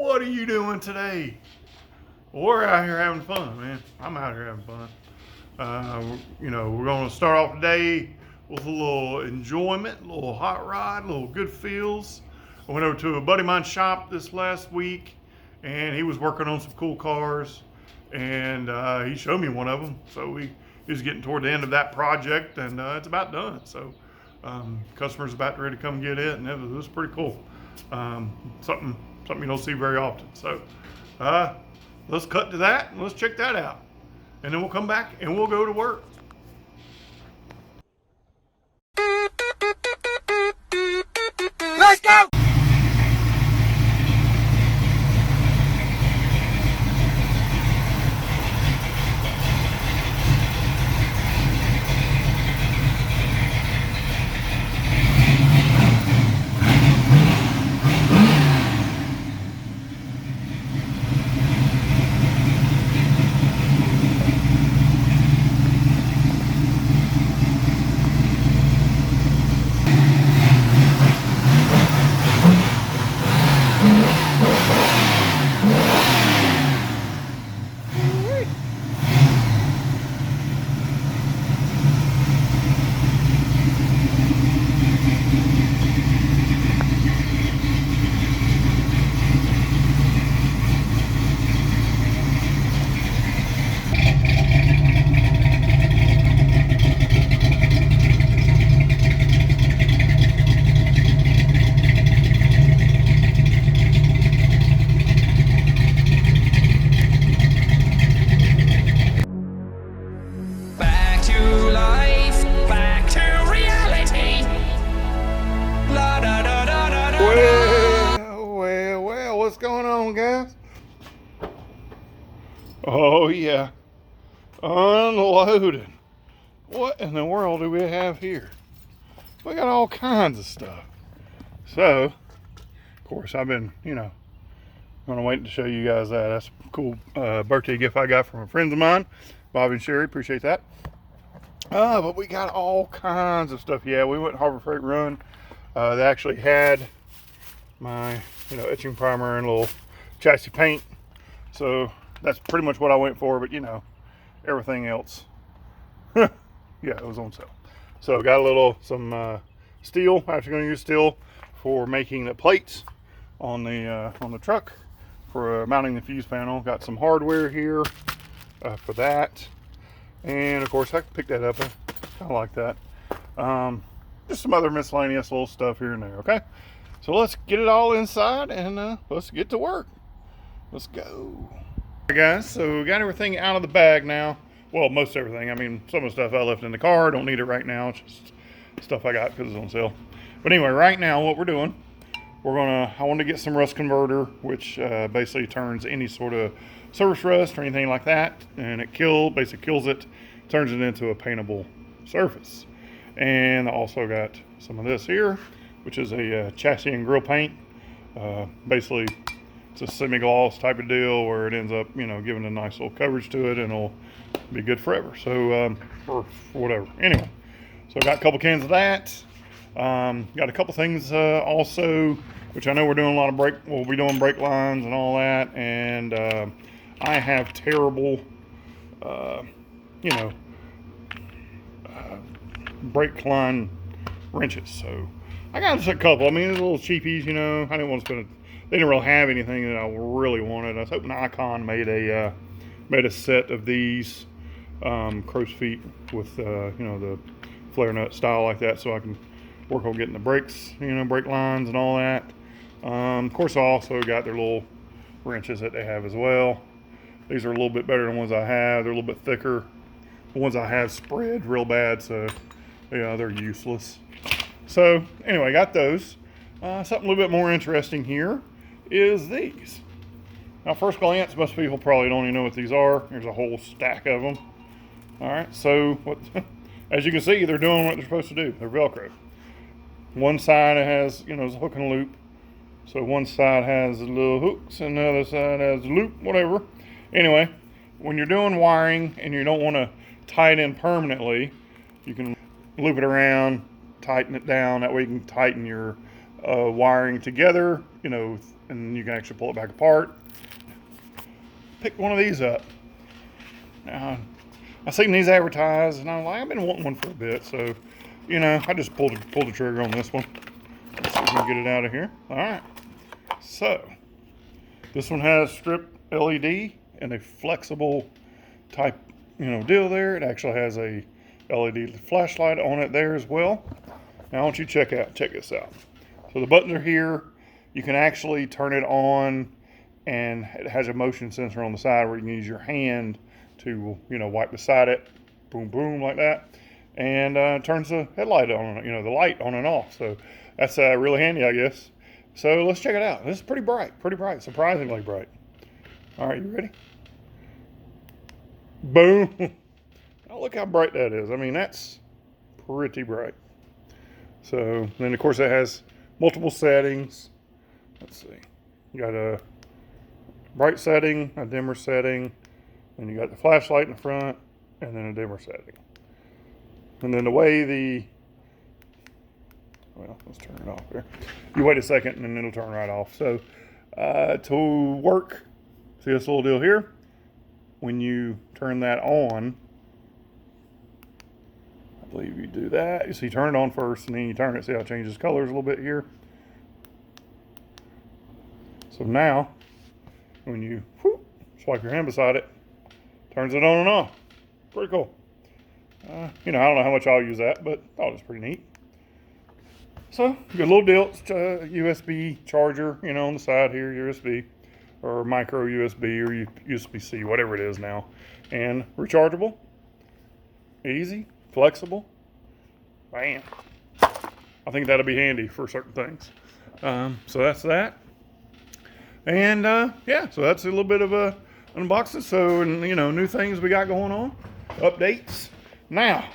What are you doing today? We're out here having fun, man. I'm out here having fun. We're going to start off today with a little enjoyment, a little hot rod, a little good feels. I went over to a buddy of mine's shop this last week, and he was working on some cool cars, and he showed me one of them. So he's getting toward the end of that project, and it's about done. So customer's about ready to come get it, and it was pretty cool. Something you don't see very often. So let's cut to that and let's check that out, and then we'll come back and we'll go to work. Let's go! Well, what's going on, guys? Oh, yeah. Unloading. What in the world do we have here? We got all kinds of stuff. So, of course, I've been, going to wait to show you guys that. That's a cool birthday gift I got from a friend of mine, Bobby and Sherry. Appreciate that. But we got all kinds of stuff. Yeah, we went Harbor Freight Run. They actually had my, etching primer and a little chassis paint. So that's pretty much what I went for. But everything else, yeah, it was on sale. So got some steel. I'm actually going to use steel for making the plates on the truck for mounting the fuse panel. Got some hardware here for that. And of course I picked that up. I kind of like that. Just some other miscellaneous little stuff here and there. Okay, so let's get it all inside and let's get to work. Let's go. Alright guys, so we got everything out of the bag now. Well, most everything. I mean, some of the stuff I left in the car, don't need it right now. It's just stuff I got because it's on sale. But anyway, right now what we're doing, I want to get some rust converter, which basically turns any sort of surface rust or anything like that, and it basically kills it, turns it into a paintable surface. And I also got some of this here, which is a chassis and grill paint. Basically, it's a semi-gloss type of deal where it ends up, giving a nice little coverage to it, and it'll be good forever. So, or whatever. Anyway, so I got a couple cans of that. Got a couple things also, which I know we're doing a lot of we'll be doing brake lines and all that. And I have terrible, brake line wrenches. So I got just a couple. I mean, it's little cheapies, I didn't want to spend they didn't really have anything that I really wanted. I was hoping Icon made a set of these crow's feet with the flare nut style like that, so I can work on getting the brakes, brake lines and all that. Of course, I also got their little wrenches that they have as well. These are a little bit better than the ones I have. They're a little bit thicker. The ones I have spread real bad, so they're useless. So anyway, I got those. Something a little bit more interesting here is these. Now, first glance, most people probably don't even know what these are. There's a whole stack of them. All right, so as you can see, they're doing what they're supposed to do. They're Velcro. One side has, is a hook and a loop. So one side has the little hooks and the other side has a loop, whatever. Anyway, when you're doing wiring and you don't want to tie it in permanently, you can loop it around, tighten it down. That way you can tighten your wiring together, you know, and you can actually pull it back apart. Pick one of these up. Now, I've seen these advertised, and I'm like, I've been wanting one for a bit, so, you know, I just pulled the trigger on this one. Let's see if we can get it out of here. All right. So, this one has strip LED and a flexible type, you know, deal there. It actually has a LED flashlight on it there as well. Now, I want you to check this out. So the buttons are here. You can actually turn it on, and it has a motion sensor on the side where you can use your hand to, you know, wipe beside it, boom, boom, like that, and turns the headlight on, you know, the light on and off. So that's really handy, I guess. So let's check it out. This is pretty bright, surprisingly bright. All right, you ready? Boom. Oh, look how bright that is. I mean, that's pretty bright. So then, of course, it has multiple settings. Let's see. You got a bright setting, a dimmer setting, and you got the flashlight in the front, and then a dimmer setting. And then the way well, let's turn it off there. You wait a second, and then it'll turn right off. So to work, see this little deal here? When you turn that on, I believe you do that. You see, turn it on first, and then you turn it. See how it changes colors a little bit here? So now, when you swipe your hand beside it, turns it on and off. Pretty cool. You know, I don't know how much I'll use that, but I thought it was pretty neat. So, good little deal. It's a USB charger, you know, on the side here, USB, or micro USB, or USB-C, whatever it is now. And rechargeable, easy, flexible. Bam. I think that'll be handy for certain things. So that's that. And yeah, so that's a little bit of a unboxing. So, and you know, new things we got going on, updates. Now,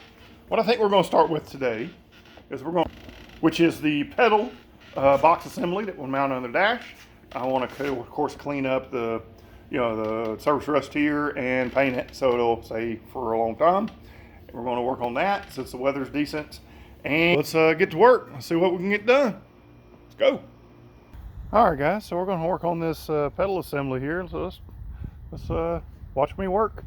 what I think we're going to start with today is which is the pedal box assembly that will mount on the dash. I want to, of course, clean up the, you know, the surface rust here and paint it so it'll stay for a long time. And we're going to work on that since the weather's decent. And let's get to work. Let's see what we can get done. Let's go. All right, guys. So we're going to work on this pedal assembly here. So let's watch me work.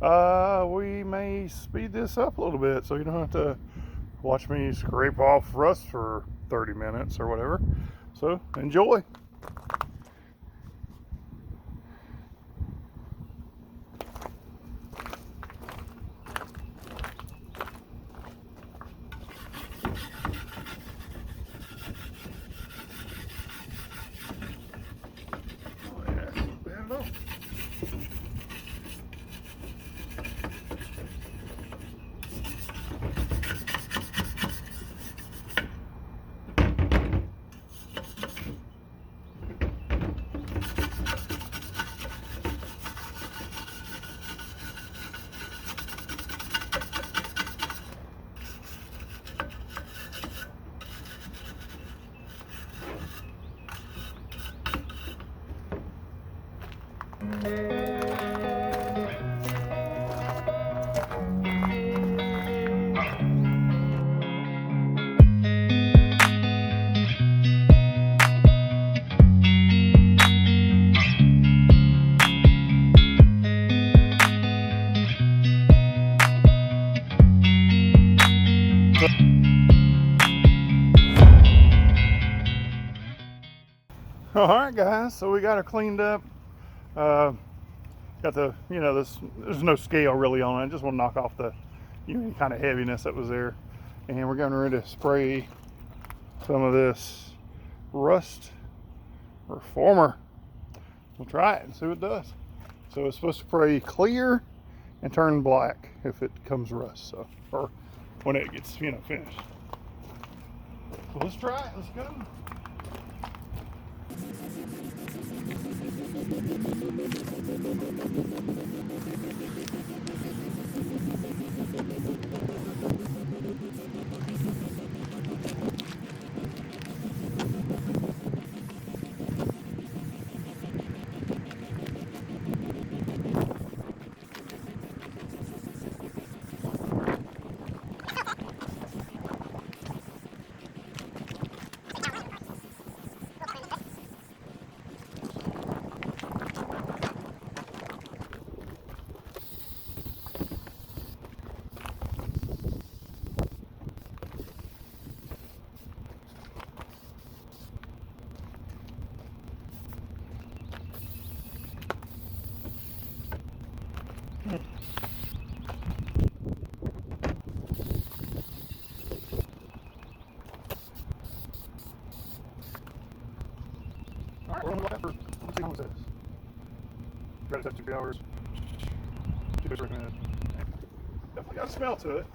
We may speed this up a little bit so you don't have to watch me scrape off rust for 30 minutes or whatever. So enjoy. All right, guys, so we got her cleaned up. Got the, you know, there's no scale really on it. I just want to knock off the, you know, kind of heaviness that was there. And we're getting ready to spray some of this rust reformer. We'll try it and see what it does. So it's supposed to spray clear and turn black if it comes rust, so, or when it gets, you know, finished. So let's try it. Let's go. see how long it says. Ready to 2 hours. 2 days recommended. Definitely got a smell to it.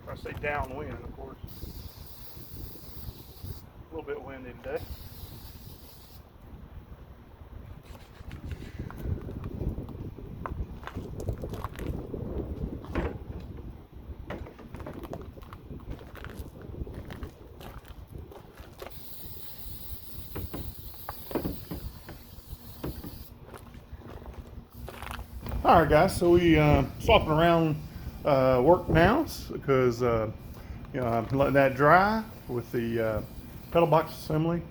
Try to stay downwind, of course. A little bit windy today. All right, guys. So we swapping around work mounts because you know, I'm letting that dry with the pedal box assembly.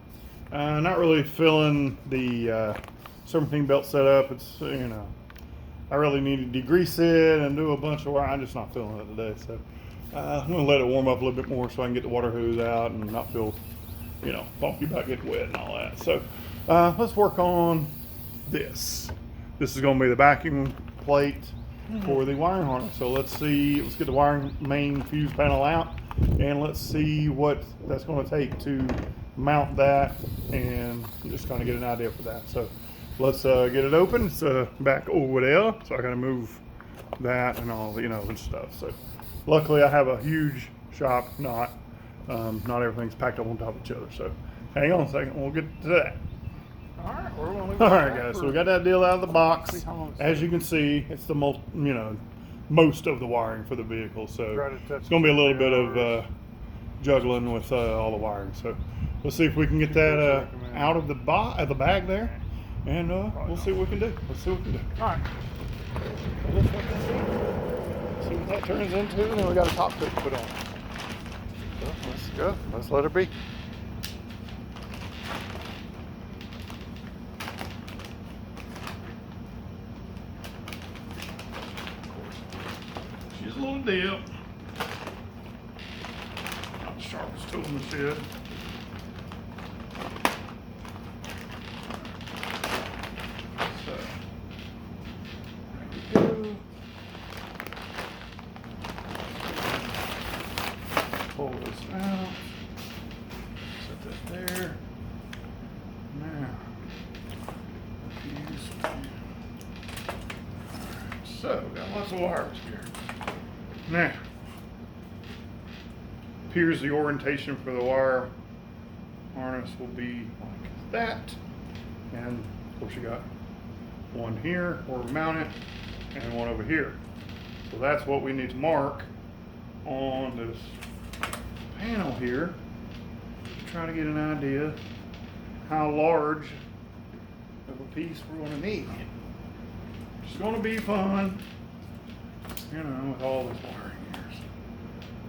Not really feeling the serpentine belt setup. It's, you know, I really need to degrease it and do a bunch of work. I'm just not feeling it today. So I'm gonna let it warm up a little bit more so I can get the water hose out and not feel, you know, funky about getting wet and all that. So let's work on this. This is going to be the backing plate for the wiring harness. So let's get the wiring main fuse panel out and let's see what that's going to take to mount that and just kind of get an idea for that. So let's get it open. It's back over there. So I got to move that and all, you know, and stuff. So luckily I have a huge shop, not everything's packed up on top of each other. So hang on a second, we'll get to that. Alright guys, so we got that deal out of the box. As you can see, it's the most of the wiring for the vehicle. So it's going to be a little bit of juggling with all the wiring. So let's see if we can get that out of the bag there, and we'll see what we can do. Alright. See what that turns into, and then we got a top coat to put on. So let's go. Let's let her be. She's a little dip. Not the sharpest tool in the shed. So, there we go. Pull this out. Set that there. Now, so, we got lots of wires here. Now, here's the orientation for the wire harness will be like that. And of course you got one here where we mount it and one over here. So that's what we need to mark on this panel here to try to get an idea how large of a piece we're going to need. It's going to be fun, you know, with all this wiring here. So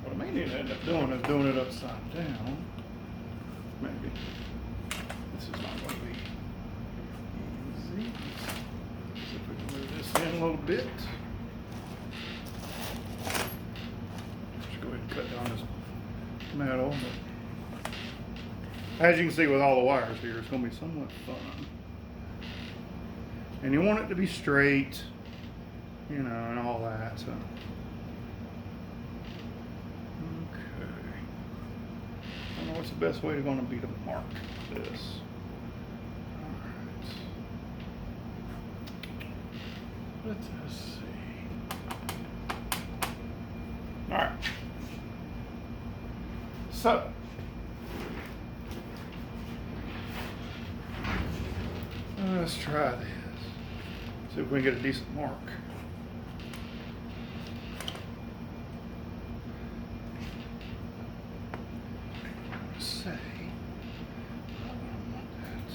what I may need to end up doing is doing it upside down. Maybe. This is not going to be easy. See if we can move this in a little bit. Just go ahead and cut down this metal. But as you can see with all the wires here, it's going to be somewhat fun. And you want it to be straight, you know, and all that. So, okay. I don't know what's the best way to be to mark this. All right. Let's see. All right. So. Let's try this. See if we can get a decent mark. Say, I don't want that.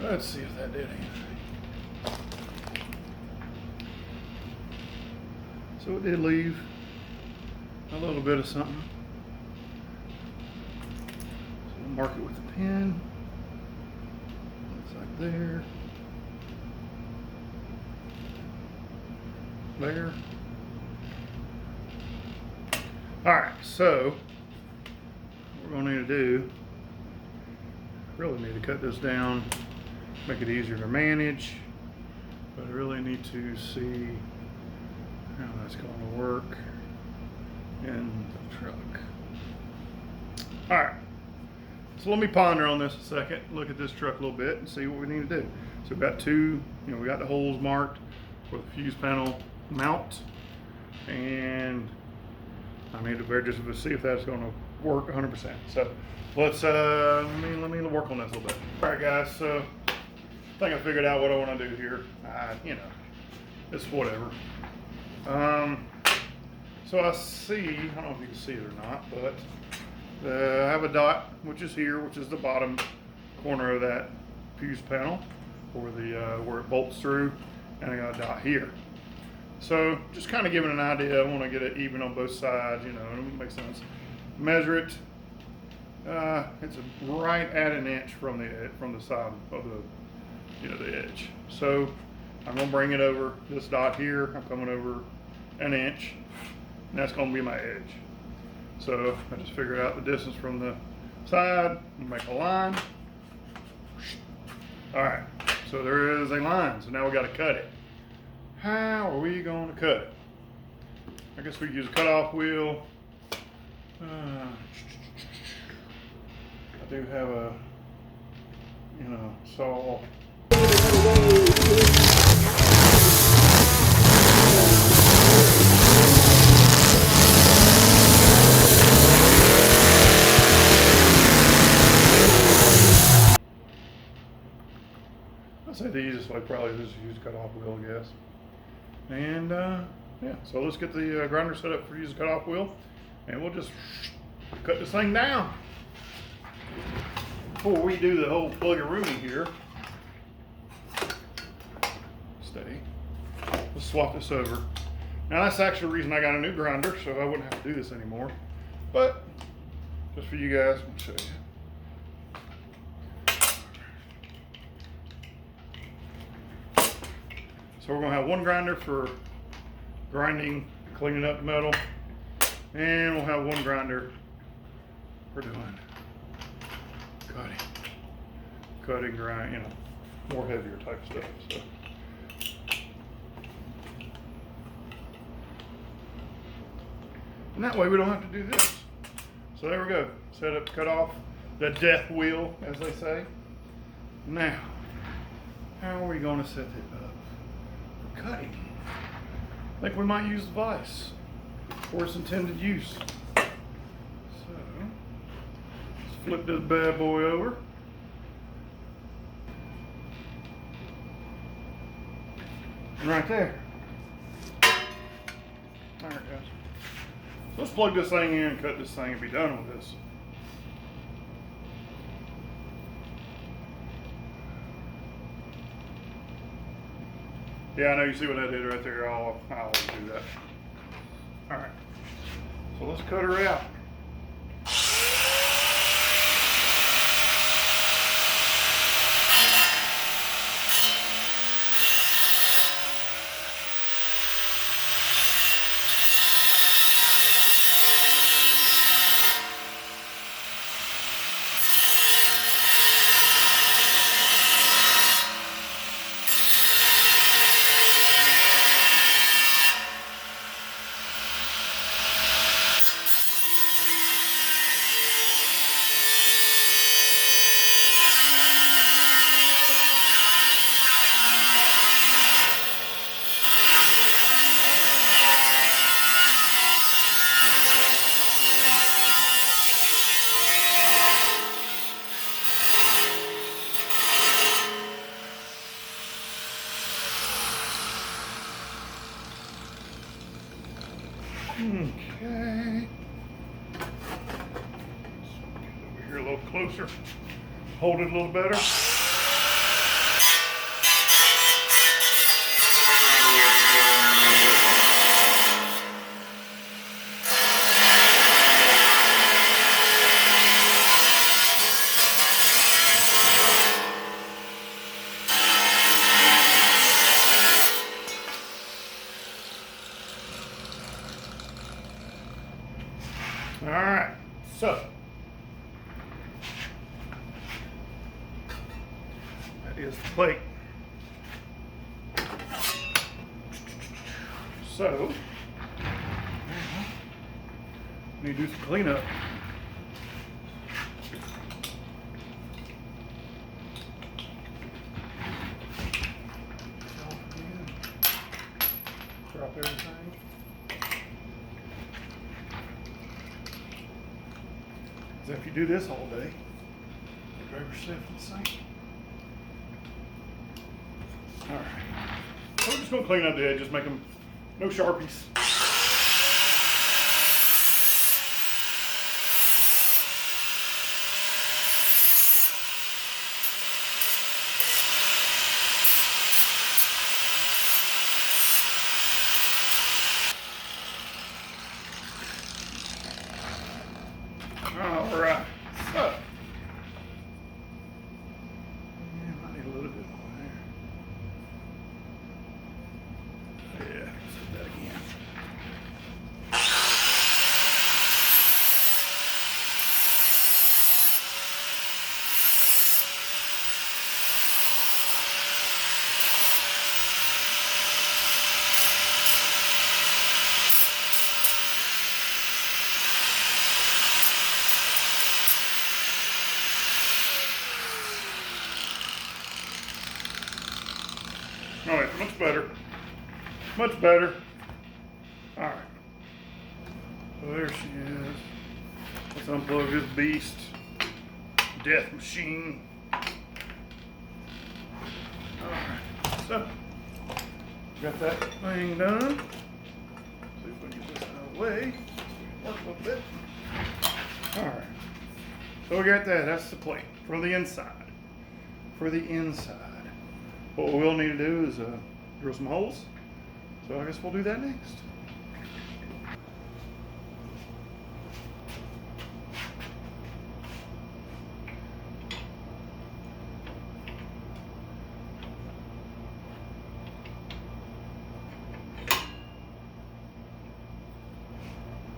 Let's see if that did anything. So it did leave a little bit of something. So we'll mark it with a pen. Looks like there. there. Alright, so what we're going to need to do, really need to cut this down, make it easier to manage, but I really need to see how that's going to work in the truck. Alright, so let me ponder on this a second, look at this truck a little bit and see what we need to do. So we've got two, we got the holes marked for the fuse panel mount, and I need to just see if that's going to work 100%. So let's let me work on this a little bit. All right, guys. So I think I figured out what I want to do here. It's whatever. So I see. I don't know if you can see it or not, but I have a dot, which is here, which is the bottom corner of that fuse panel, where it bolts through, and I got a dot here. So just kind of giving an idea. I want to get it even on both sides, it makes sense. Measure it. It's right at an inch from the side of the edge. So I'm gonna bring it over this dot here. I'm coming over an inch, and that's gonna be my edge. So I just figured out the distance from the side and make a line. All right. So there is a line. So now we got to cut it. How are we going to cut it? I guess we use a cutoff wheel. I do have a, saw. I'd say the easiest way probably is to use a cutoff wheel, I guess. And yeah, so let's get the grinder set up for use a cutoff wheel, and we'll just cut this thing down. Before we do the whole plug-a-rooney here, let's swap this over. Now that's actually the reason I got a new grinder, so I wouldn't have to do this anymore. But just for you guys, I'll show you. So we're gonna have one grinder for grinding, cleaning up metal, and we'll have one grinder for doing cutting, grind, more heavier type stuff. So. And that way we don't have to do this. So there we go. Set up, cut off the death wheel, as they say. Now, how are we going to set it up for cutting? I think we might use the vise for its intended use. So, let's flip this bad boy over. And right there. All right, guys. Let's plug this thing in and cut this thing and be done with this. Yeah, I know you see what I did right there. I'll always do that. All right. So let's cut her out. Okay. Over here a little closer. Hold it a little better. plate. So, need to do some cleanup. Drop everything. So if you do this all day, you drive yourself insane. All right. So we're just gonna clean up the edges, make them no Sharpies. All right, so. Yeah, might need a little bit more there. Yeah, let's do that again. All right, much better. Much better. All right. So there she is. Let's unplug this beast. Death machine. All right. So, got that thing done. See if we can get this out of the way. Work a little bit. All right. So we got that. That's the plate for the inside. For the inside. What we'll need to do is drill some holes. So I guess we'll do that next.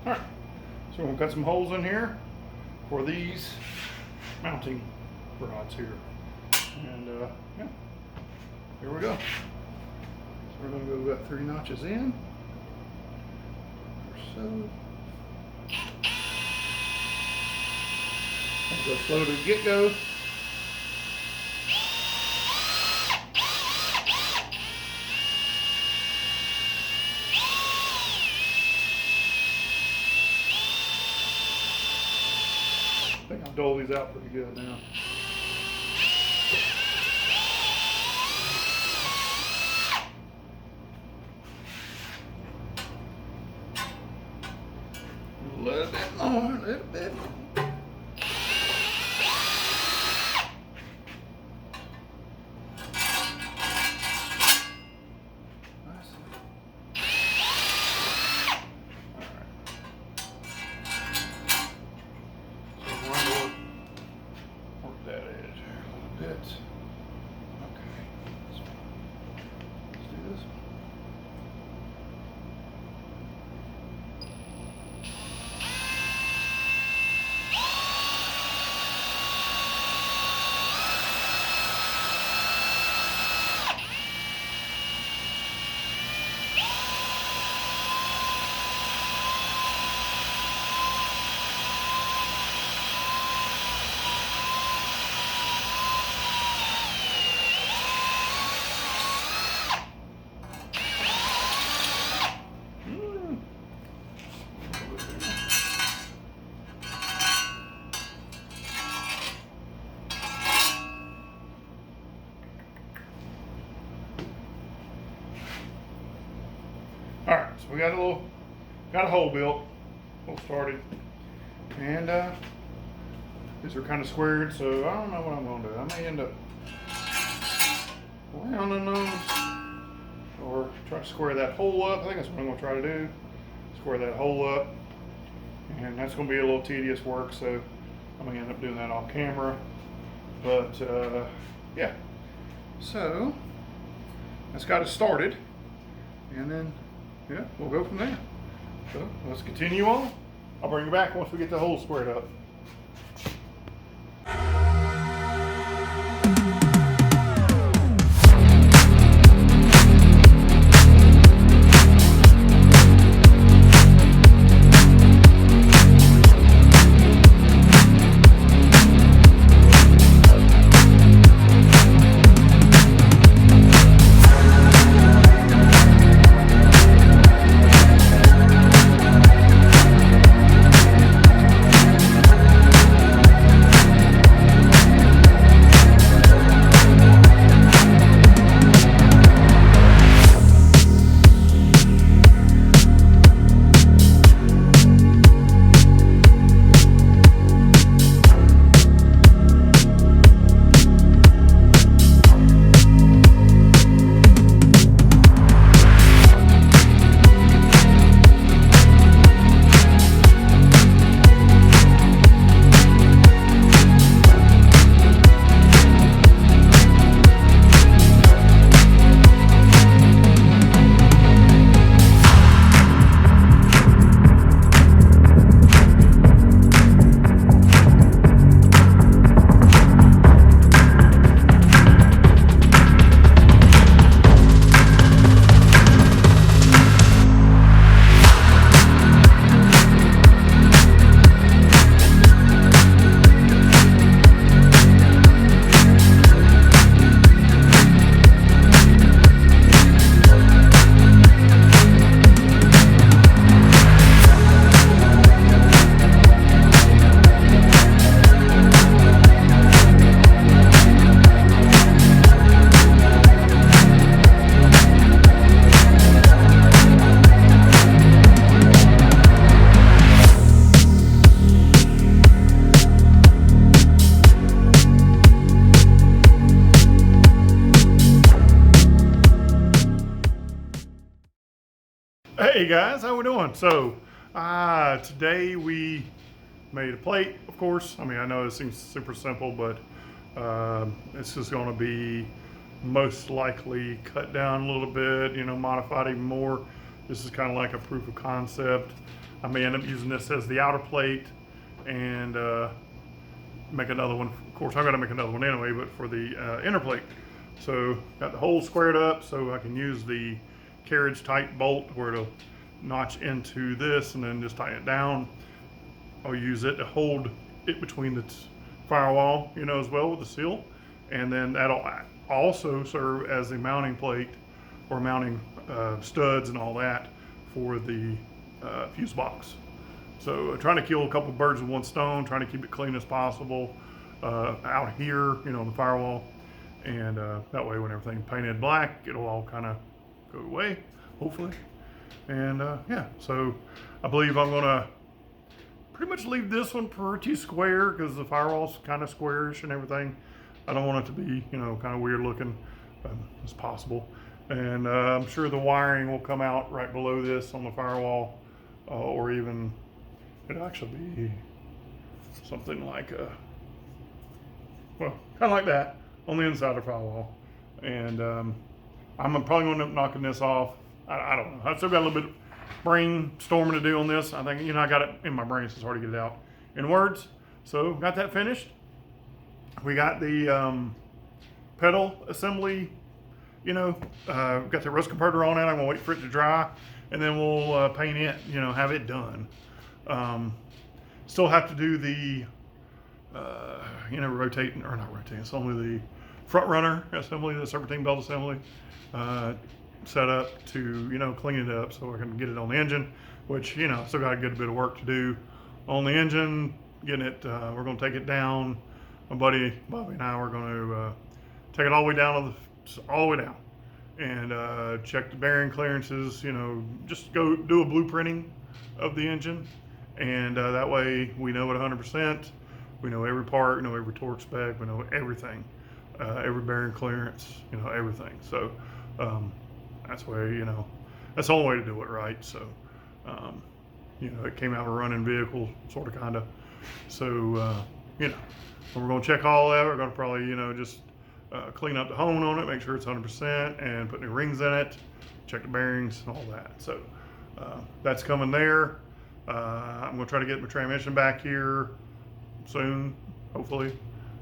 All right, so we're gonna cut some holes in here for these mounting rods here. And yeah. Here we go. So we're going to go about 3 notches in or so. Go slow to the get-go. I think I'll dole these out pretty good now. A little bit more, a little bit more. Alright, so we got a hole built, hole started, and these are kind of squared, so I don't know what I'm going to do. I may end up rounding those, or try to square that hole up. I think that's what I'm going to try to do, square that hole up, and that's going to be a little tedious work, so I'm going to end up doing that off camera, but yeah, so that's got it started, and then yeah, we'll go from there. So let's continue on. I'll bring you back once we get the hole squared up. Hey guys, how we doing? So, today we made a plate, of course. I mean, I know it seems super simple, but it's just going to be most likely cut down a little bit, you know, modified even more. This is kind of like a proof of concept. I may end up using this as the outer plate and make another one. Of course, I'm going to make another one anyway, but for the inner plate. So, got the hole squared up so I can use the carriage type bolt where it'll notch into this and then just tighten it down. I'll use it to hold it between the firewall, you know, as well with the seal. And then that'll also serve as the mounting plate or mounting studs and all that for the fuse box. So trying to kill a couple birds with one stone, trying to keep it clean as possible out here, you know, on the firewall. And that way when everything's painted black, it'll all kind of go away, hopefully. And yeah, so I believe I'm gonna pretty much leave this one pretty square because the firewall's kind of squarish and everything. I don't want it to be, you know, kind of weird looking as possible. And I'm sure the wiring will come out right below this on the firewall, or even it'll actually be something like well, kind of like that on the inside of the firewall. And I'm probably going to end up knocking this off. I don't know. I've still got a little bit of brainstorming to do on this. I think, you know, I got it in my brain, so it's hard to get it out in words. So got that finished. We got the pedal assembly, you know, got the rust converter on it. I'm going to wait for it to dry, and then we'll paint it, you know, have it done. Still have to do the, you know, rotating, or not rotating, it's only the front runner assembly, the serpentine belt assembly, set up to, you know, clean it up so I can get it on the engine, which, you know, still got a good bit of work to do on the engine, getting it, we're going to take it down. My buddy Bobby and I were going to take it all the way down and check the bearing clearances, you know, just go do a blueprinting of the engine, and that way we know it 100%. We know every part, we know every torque spec, we know everything, every bearing clearance, you know, everything. So that's where, you know, that's the only way to do it right. So, you know, it came out of a running vehicle, sort of, kind of. So, you know, we're going to check all that. We're going to probably, you know, just clean up the hone on it, make sure it's 100%, and put new rings in it, check the bearings and all that. So that's coming there. I'm going to try to get my transmission back here soon, hopefully.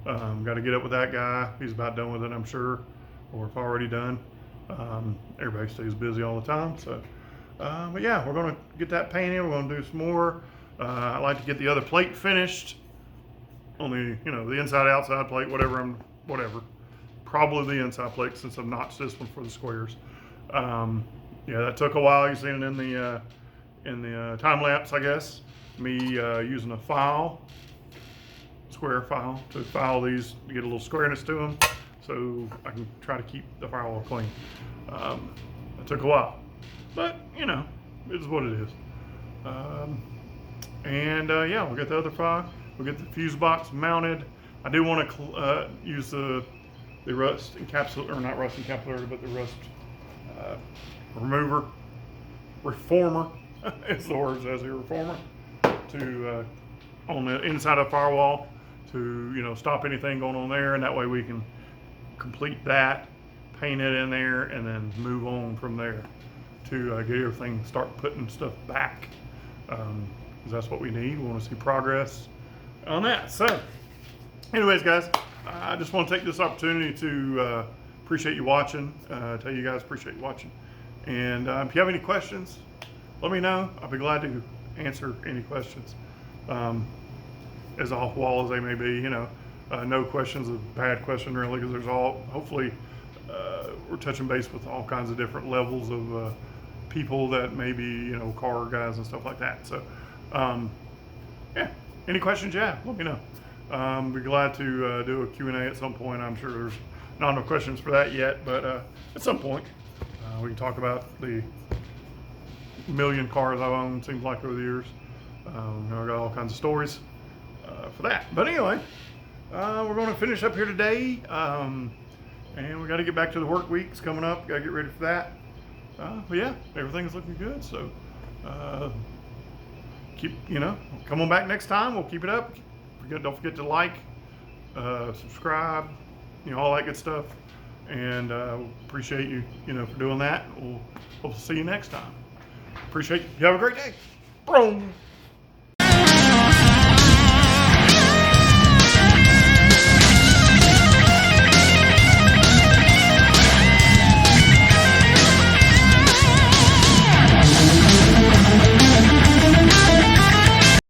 Got to get up with that guy. He's about done with it, I'm sure, or if already done. Everybody stays busy all the time. So, but yeah, we're going to get that painted. We're going to do some more. I like to get the other plate finished on the, you know, the inside outside plate, whatever. Probably the inside plate since I've notched this one for the squares. Yeah, that took a while. You've seen it in the time lapse, I guess. Me using a square file to file these to get a little squareness to them, so I can try to keep the firewall clean. It took a while, but you know, it is what it is. Yeah, we'll get the other file. We'll get the fuse box mounted. I do want to use the rust encapsulator, or not rust encapsulator, but the rust reformer. It's the word says here, reformer, to on the inside of the firewall to, you know, stop anything going on there, and that way we can complete that, paint it in there, and then move on from there to get everything, start putting stuff back, because that's what we need. We want to see progress on that. So anyways, guys, I just want to take this opportunity to appreciate you watching, tell you guys appreciate you watching, and if you have any questions, let me know. I'll be glad to answer any questions, as off wall as they may be. You know, no question's a bad question really, because there's hopefully we're touching base with all kinds of different levels of people that may be, you know, car guys and stuff like that. So yeah, any questions, yeah, let me know. Be glad to do a Q&A at some point. I'm sure there's not enough questions for that yet, but at some point we can talk about the million cars I've owned, seems like, over the years. I've got all kinds of stories for that. But anyway, we're going to finish up here today, and we got to get back to the work weeks coming up. Got to get ready for that. But yeah, everything's looking good. So keep, come on back next time. We'll keep it up. Don't forget to like, subscribe, all that good stuff. And appreciate you, for doing that. We'll see you next time. Appreciate you. You have a great day. Boom.